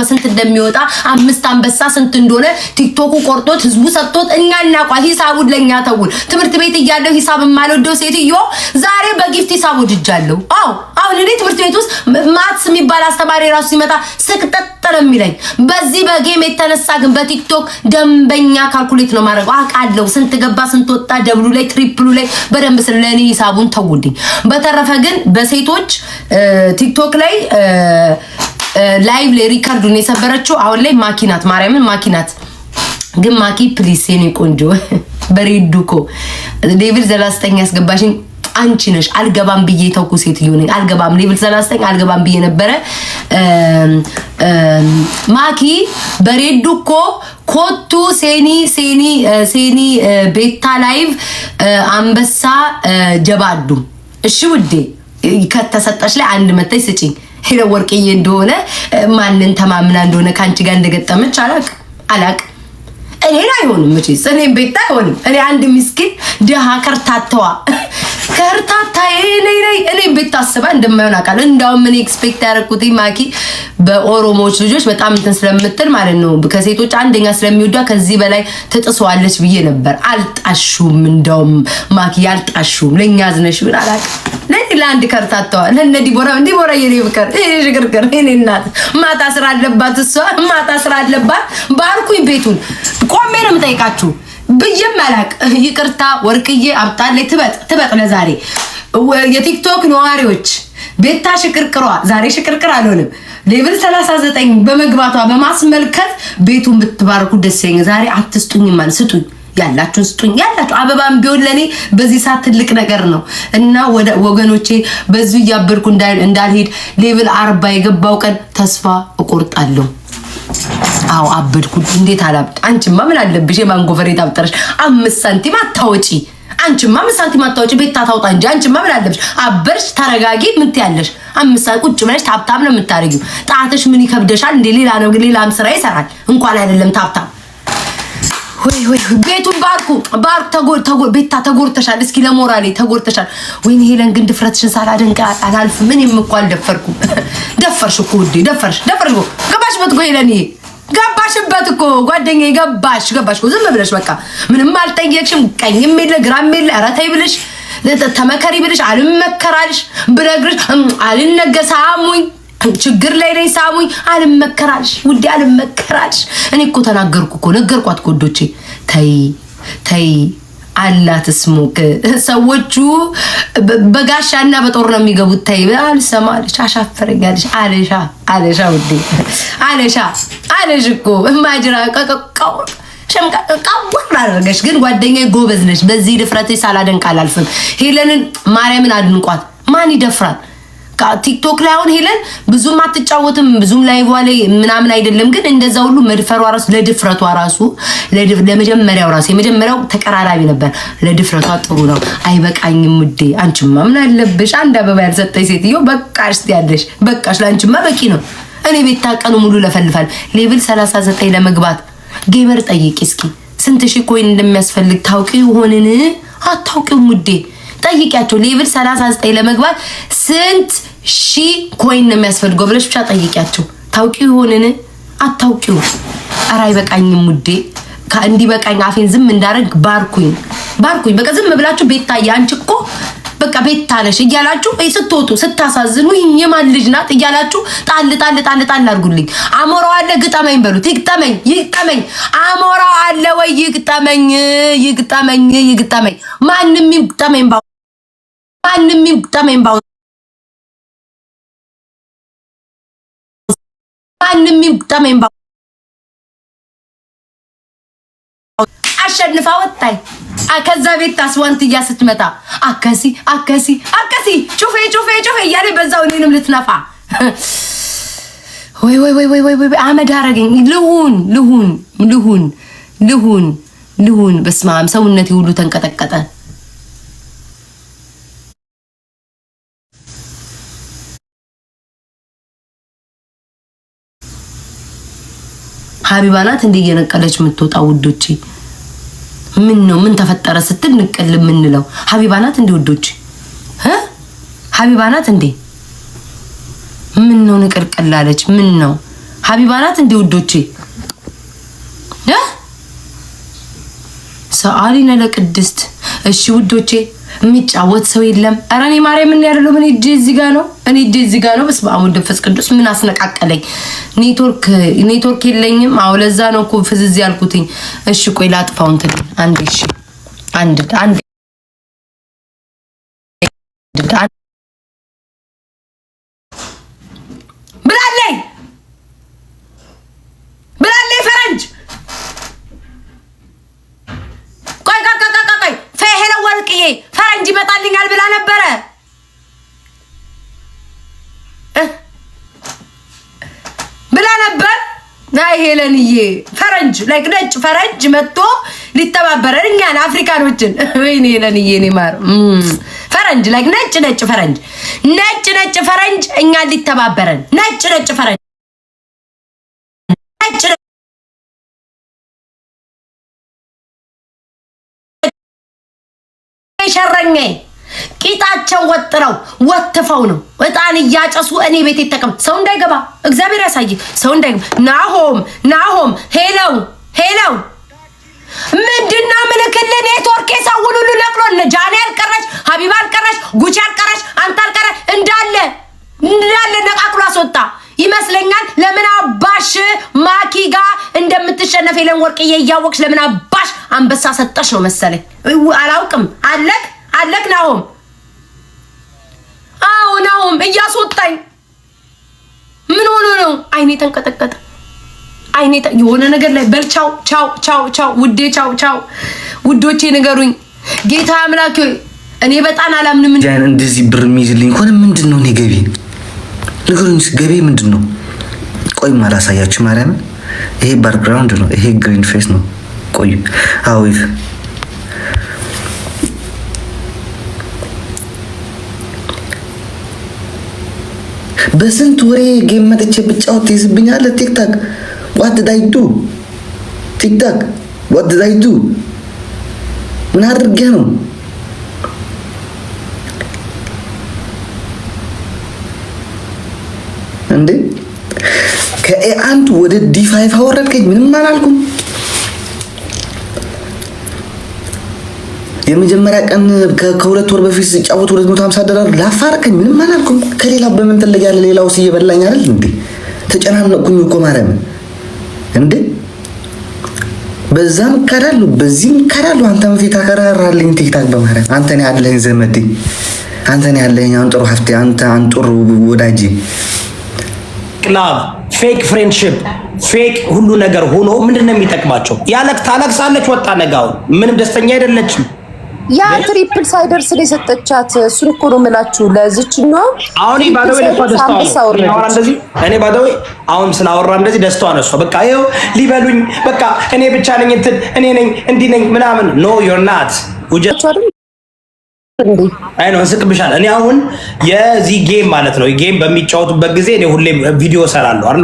በስንት እንደሚወጣ 5 አንበሳ ስንት እንደሆነ ቲክቶኩ ቆርጦት ህዝቡ ሰጥቶት እኛ እናቋል። ሂሳቡን ለኛ ተውል። ትምህርት ቤት እያለሁ ሂሳብ ማልወደው ሴትዮ ዛሬ በጊፍት ሂሳብ ወድጃለሁ። አሁን እኔ ትምህርት ቤት ውስጥ ማትስ የሚባል አስተማሪ ራሱ ሲመጣ ስቅጠጠረ የሚለኝ በዚህ በጌም የተነሳ ግን በቲክቶክ ደንበኛ ካልኩሌት ነው ማድረግ አውቃለሁ። ስንት ገባ ስንት ወጣ ደብሉ ላይ ትሪፕሉ ላይ በደንብ ስለኔ ሂሳቡን ተውልኝ። በተረፈ ግን በሴቶች ቲክቶክ ላይ ላይቭ ላይ ሪካርዱን የሰበረችው አሁን ላይ ማኪናት ማርያምን ማኪናት ግን ማኪ ፕሊስ የኔ ቆንጆ በሬዱኮ ሌቭል 39 ያስገባሽኝ አንቺ ነሽ። አልገባም ብዬ ተውኩ ሴትዮ ነኝ። አልገባም ሌቭል 39 አልገባም ብዬ ነበረ። ማኪ በሬዱኮ ኮቱ ሴኒ ቤታ ላይቭ አንበሳ ጀባዱ እሺ ውዴ ከተሰጠሽ ላይ አንድ መታይ ስጪኝ። ሄለ ወርቅዬ እንደሆነ ማንን ተማምና እንደሆነ ካንቺ ጋር እንደገጠመች አላቅ እኔ ላይ ሆኖ መቼስ እኔ ቤት አይሆንም። እኔ አንድ ምስኪን ደሃ ከርታታዋ እኔ ቤት ታስባ እንደማይሆን አውቃለሁ። እንዳውም እኔ ኤክስፔክት ያደረኩት ማኪ በኦሮሞዎች ልጆች በጣም እንትን ስለምትል ማለት ነው ከሴቶች አንደኛ ስለሚወዷ ከዚህ በላይ ትጥሰዋለች ብዬ ነበር። አልጣሹም። እንዳውም ማኪ አልጣሹም። ለኛ አዝነሽ ምን አላውቅም። ለአንድ ከርታታዋ ለነ ዲቦራ የኔ ፍቅር ሽግርግር እኔ እናት ማታ ስራ አለባት እሷ ማታ ስራ አለባት። ባርኩኝ ቤቱን ቆሜ ነው የምጠይቃችሁ ብዬም አላቅ። ይቅርታ ወርቅዬ አምጣለች ትበጥ ለዛሬ የቲክቶክ ነዋሪዎች ቤታ ሽቅርቅሯ ዛሬ ሽቅርቅር አልሆንም። ሌቭል 39 በመግባቷ በማስመልከት ቤቱን ብትባርኩ ደስ ይለኛል። ዛሬ አትስጡኝ ማለት ስጡኝ፣ ያላችሁን ስጡኝ። ያላችሁ አበባም ቢሆን ለኔ በዚህ ሰዓት ትልቅ ነገር ነው እና ወገኖቼ በዚህ ያበርኩ እንዳልሄድ ሌቭል 40 የገባው ቀን ተስፋ እቆርጣለሁ። አው አበድኩ። እንዴት አላብድ? አንቺማ ምን አለብሽ? የማንጎፈሬ ታብጠረሽ 5 ሳንቲም አታወጪ። አንቺማ 5 ሳንቲም አታወጪ። ቤት ታውጣ እንጂ አንቺማ ምን አለብሽ? አበርሽ፣ ተረጋጊ። ምን ትያለሽ? 5 ሳንቲም ቁጭ ብለሽ ታብታብ ነው የምታረጊው። ጣትሽ ምን ይከብደሻል እንዴ? ሌላ ነው ግን ሌላም ስራ ይሰራል እንኳን አይደለም ታብታብ። ወይ ቤቱን ባርኩ ቤታ ተጎርተሻል። እስኪ ለሞራሌ ተጎርተሻል። ወይኔ ሄለን ግን ድፍረትሽን ሳላደንቅ አላልፍም። ምን የምቋል ደፈርኩ። ደፈርሽ እኮ ውዴ ደፈርሽ እኮ ገባሽበት እኮ ሄለን ገባሽበት እኮ ጓደኛዬ ገባሽ እኮ ዝም ብለሽ በቃ ምንም አልጠየቅሽም። ቀኝም የለ ግራም የለ ኧረ ተይ ብለሽ ተመከሪ ብለሽ አልመከራልሽ ብነግርሽ አልነገሳሙኝ ችግር ላይ ነኝ ሳሙኝ አልመከራልሽ ውዴ አልመከራልሽ። እኔ እኮ ተናገርኩ እኮ ነገርኳት ኮዶቼ ተይ አላት ስሞክ ሰዎቹ በጋሻና በጦር ነው የሚገቡት። ተይ አልሰማልሽ አሻፈረኛልሽ አለሻ ውዴ አለሽ እኮ ማጅራ ቀቀቀው ሸምቃቃው አደረገሽ። ግን ጓደኛዬ ጎበዝ ነሽ። በዚህ ድፍረትሽ ሳላደንቅ አላልፍም። ሄለንን ማርያምን አድንቋት። ማን ይደፍራል? ቲክቶክ ላይ አሁን ሄለን ብዙም አትጫወትም ብዙም ላይቭ ላይ ምናምን አይደለም። ግን እንደዛ ሁሉ መድፈሯ ራሱ ለድፍረቷ ራሱ የመጀመሪያው ተቀራራቢ ነበር። ለድፍረቷ ጥሩ ነው። አይበቃኝም ውዴ አንቺማ ምን አለብሽ? አንድ አበባ ያልሰጠኝ ሴትዮ በቃሽ ትያለሽ። በቃሽ ለአንቺማ በቂ ነው። እኔ ቤት ታቀኑ ሙሉ ለፈልፋል። ሌቭል 39 ለመግባት ጌመር ጠይቂ እስኪ ስንት ሺህ ኮይን እንደሚያስፈልግ ታውቂው ሆነን አታውቂውም ውዴ? ጠይቂያቸው። ሌቭል 39 ለመግባት ስንት ሺህ ኮይን ነው የሚያስፈልገው ብለሽ ብቻ ጠይቂያቸው። ታውቂው ይሆንን አታውቂው? ኧረ አይበቃኝም ውዴ። ከእንዲ በቃኝ አፌን ዝም እንዳረግ ባርኩኝ። በቃ ዝም ብላችሁ ቤታ ያንቺ እኮ በቃ ቤታ ነሽ እያላችሁ ስትወጡ ስታሳዝኑ የማን ልጅ ናት እያላችሁ ጣል አድርጉልኝ። አሞራው አለ ግጠመኝ በሉት። ይግጠመኝ አሞራው አለ ወይ ይግጠመኝ ማንም ይግጠመኝ አሸንፋ ወጣይ ከዛ ቤት ታስዋንትያ ስትመጣ አከሲ ጩፌ እያለ በዛው እኔንም ልትነፋ ወይ አመድ አረገኝ። ልሁን በስመ አብ ሰውነቴ ሁሉ ተንቀጠቀጠ። ሀቢባ ናት እንደ እየነቀለች የምትወጣ ውዶቼ። ምን ነው ምን ተፈጠረ ስትል ንቀል ምንለው ሀቢባ ናት እንደ ውዶቼ ሀቢባ ናት እንደ ምን ነው ንቀልቀላለች? ምን ነው ሀቢባ ናት እንደ ውዶቼ ሰአሊነ ለቅድስት እሺ ውዶቼ የሚጫወት ሰው የለም። ኧረ እኔ ማርያም ምን ያደለው ምን እጄ እዚህ ጋር ነው እኔ እጄ እዚህ ጋር ነው። በስመ አብ ወወልድ ወመንፈስ ቅዱስ ምን አስነቃቀለኝ? ኔትወርክ የለኝም። አዎ ለዛ ነው እኮ ፍዝዝ ያልኩትኝ። እሺ ቆይ ላጥፋው እንትን አንዴ እሺ አንድ ብላለይ ፈረንጅ ቆይ ፈሄለ ወርቅዬ ፈረንጅ ይመጣልኛል ብላ ነበረ ናይ ሄለንዬ ፈረንጅ ላይክ ነጭ ፈረንጅ መጥቶ ሊተባበረን እኛን አፍሪካኖችን ወይኔ ሄለንዬ እኔ ማር ፈረንጅ ላይክ ነጭ ፈረንጅ እኛን ሊተባበረን ነጭ ፈረንጅ ሸረኛ ቂጣቸው ወጥፈው ነው እጣን እያጨሱ እኔ ቤት ይተቀም ሰው እንዳይገባ እግዚአብሔር ያሳይ ሰው እንዳይገባ ናሆም ሄለው ምንድነው ምልክል ኔትወርክ የሰውን ሁሉ ነቅሎ ጃኒ አልቀረሽ ሀቢባ አልቀረሽ ጉቺ አልቀረሽ አንተ አልቀረሽ እንዳለ ነቃቅሎ አስወጣ ይመስለኛል። ለምን አባሽ ማኪጋ እንደምትሸነፍ የለን ወርቅዬ እያወቅሽ ለምን አባሽ አንበሳ ሰጠሽ ነው መሰለኝ አላውቅም። አለክ ናሆም ናሆም እያስወጣኝ ምን ሆኖ ነው? አይኔ ተንቀጠቀጠ። የሆነ ነገር ላይ በል ቻው ውዴ ቻው ውዶቼ ንገሩኝ። ጌታ አምላክ እኔ በጣም አላምንም። እንደዚህ ብር የሚይዝልኝ ከሆነ ምንድነው እኔ ገቢ ንገሩኝ። ገቢ ምንድነው? ቆይ ማላሳያችሁ ማርያም። ይሄ ባክግራውንድ ነው። ይሄ ግሪን ፌስ ነው። ቆይ አውይ በስንት ወሬ ጌም መጥቼ ብጫወት ይዝብኛል። ቲክታክ what did I do? ቲክታክ what did I do? ምን አድርጌ ነው? እንዴ ከኤ1 ወደ ዲ5 አወረድከኝ። ምንም አላልኩም። የመጀመሪያ ቀን ከሁለት ወር በፊት ሲጫወት $250 ላፋርከኝ። ምንም አላልኩም። ከሌላ በምን ተለያለ? ሌላውስ እየበላኝ አይደል እንዴ? ተጨናነቅኩኝ እኮ ማርያም እንዴ። በዛም ካዳሉ በዚህም ካዳሉ አንተም ፊት አከራራልኝ ቲክታክ በማርያም አንተ ነህ ያለኝ ዘመዴ፣ አንተ ነህ ያለኝ አንጥሩ ሀፍቴ፣ አንተ አንጥሩ ወዳጄ። ክላብ ፌክ ፍሬንድሺፕ ፌክ ሁሉ ነገር ሆኖ ምንድነው የሚጠቅማቸው? ታለቅሳለች። ወጣ ነጋው ምንም ደስተኛ አይደለችም። ያ ትሪፕል ሳይደርስ ላይ ሰጠቻት። እሱን እኮ ነው የምላችሁ ለዚች ነው። አሁን ባደው እኔ ባደው አሁን ስላወራ እንደዚህ ደስታው አነሷ። በቃ ይኸው ሊበሉኝ፣ በቃ እኔ ብቻ ነኝ እንትን እኔ ነኝ እንዲህ ነኝ ምናምን። ኖ ዩር ናት ውጀት አይ ነው እንስቅብሻል። እኔ አሁን የዚህ ጌም ማለት ነው ጌም በሚጫወቱበት ጊዜ እኔ ሁሌ ቪዲዮ ሰራለሁ አይደል